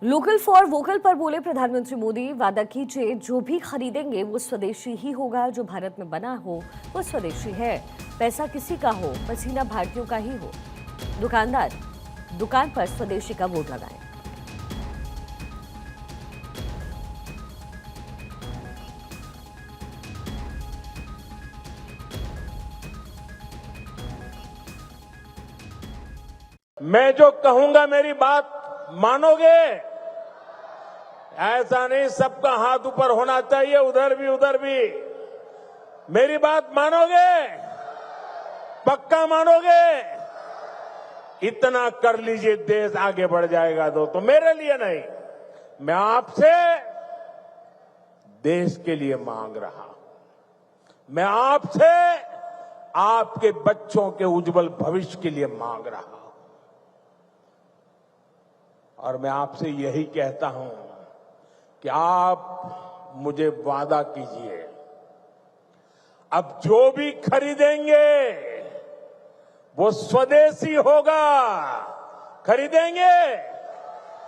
Local for vocal पर बोले प्रधानमंत्री मोदी। वादा कीजिए जो भी खरीदेंगे वो स्वदेशी ही होगा, जो भारत में बना हो वो स्वदेशी है। पैसा किसी का हो, पसीना भारतीयों का ही हो। दुकानदार दुकान पर स्वदेशी का बोर्ड लगाएं। मैं जो कहूंगा मेरी बात मानोगे? ऐसा नहीं, सबका हाथ ऊपर होना चाहिए, उधर भी। मेरी बात मानोगे? पक्का मानोगे? इतना कर लीजिए, देश आगे बढ़ जाएगा। तो मेरे लिए नहीं, मैं आपसे देश के लिए मांग रहा हूं। मैं आपसे आपके बच्चों के उज्जवल भविष्य के लिए मांग रहा हूं। और मैं आपसे यही कहता हूं कि आप मुझे वादा कीजिए, अब जो भी खरीदेंगे वो स्वदेशी होगा। खरीदेंगे,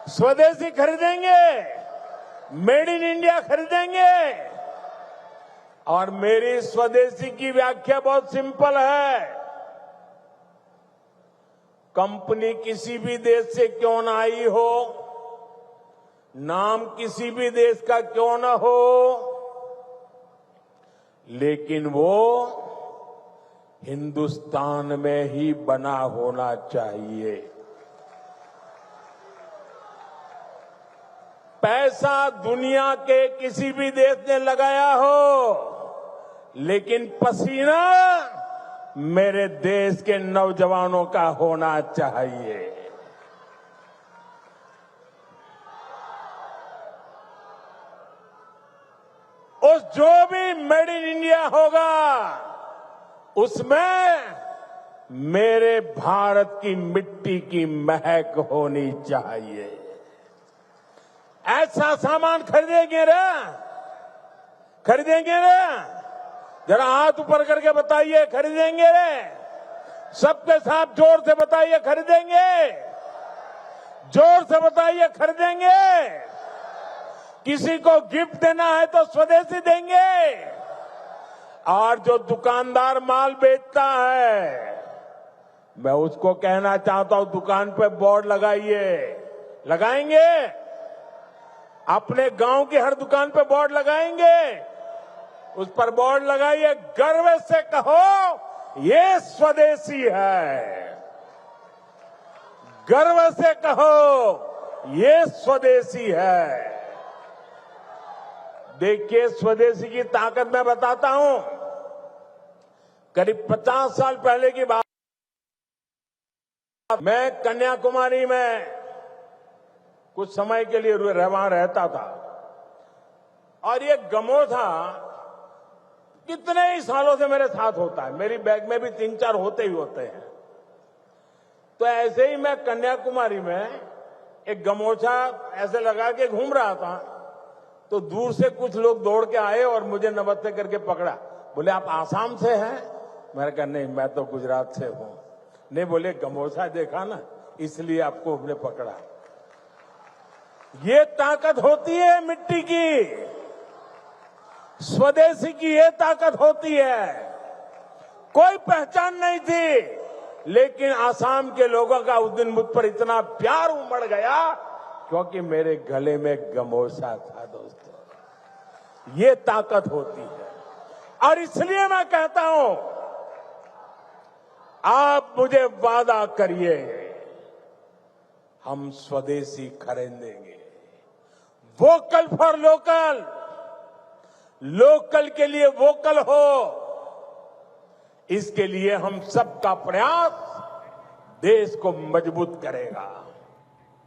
स्वदेशी खरीदेंगे, मेड इन इंडिया खरीदेंगे। और मेरी स्वदेशी की व्याख्या बहुत सिंपल है। कंपनी किसी भी देश से क्यों ना आई हो, नाम किसी भी देश का क्यों ना हो, लेकिन वो हिंदुस्तान में ही बना होना चाहिए। पैसा दुनिया के किसी भी देश ने लगाया हो, लेकिन पसीना मेरे देश के नौजवानों का होना चाहिए। उस जो भी मेड इन इंडिया होगा उसमें मेरे भारत की मिट्टी की महक होनी चाहिए। ऐसा सामान खरीदेंगे रे? खरीदेंगे रे? जरा हाथ ऊपर करके बताइए, खरीदेंगे रे? सबके साथ जोर से बताइए, खरीदेंगे? जोर से बताइए, खरीदेंगे? किसी को गिफ्ट देना है तो स्वदेशी देंगे। और जो दुकानदार माल बेचता है, मैं उसको कहना चाहता हूं, दुकान पे बोर्ड लगाइए। लगाएंगे? अपने गांव की हर दुकान पे बोर्ड लगाएंगे। उस पर बोर्ड लगाइए, गर्व से कहो ये स्वदेशी है। गर्व से कहो ये स्वदेशी है। देखिए, स्वदेशी की ताकत मैं बताता हूं। करीब 50 साल पहले की बात, मैं कन्याकुमारी में कुछ समय के लिए वहां रहता था। और ये गमोथा कितने ही सालों से मेरे साथ होता है। मेरी बैग में भी 3-4 होते ही होते हैं। तो ऐसे ही मैं कन्याकुमारी में एक गमोछा ऐसे लगा के घूम रहा था, तो दूर से कुछ लोग दौड़ के आए और मुझे नमस्ते करके पकड़ा। बोले, आप आसाम से हैं? मैंने कहा, नहीं, मैं तो गुजरात से हूं। नहीं, बोले, गमोछा देखा ना, इसलिए आपको हमने पकड़ा। ये ताकत होती है मिट्टी की, स्वदेशी की ये ताकत होती है। कोई पहचान नहीं थी, लेकिन आसाम के लोगों का उस दिन मुझ पर इतना प्यार उमड़ गया क्योंकि मेरे गले में गमोछा था। दोस्तों, ये ताकत होती है। और इसलिए मैं कहता हूं, आप मुझे वादा करिए, हम स्वदेशी खरीदेंगे। वोकल फॉर लोकल, लोकल के लिए वोकल हो, इसके लिए हम सबका प्रयास देश को मजबूत करेगा।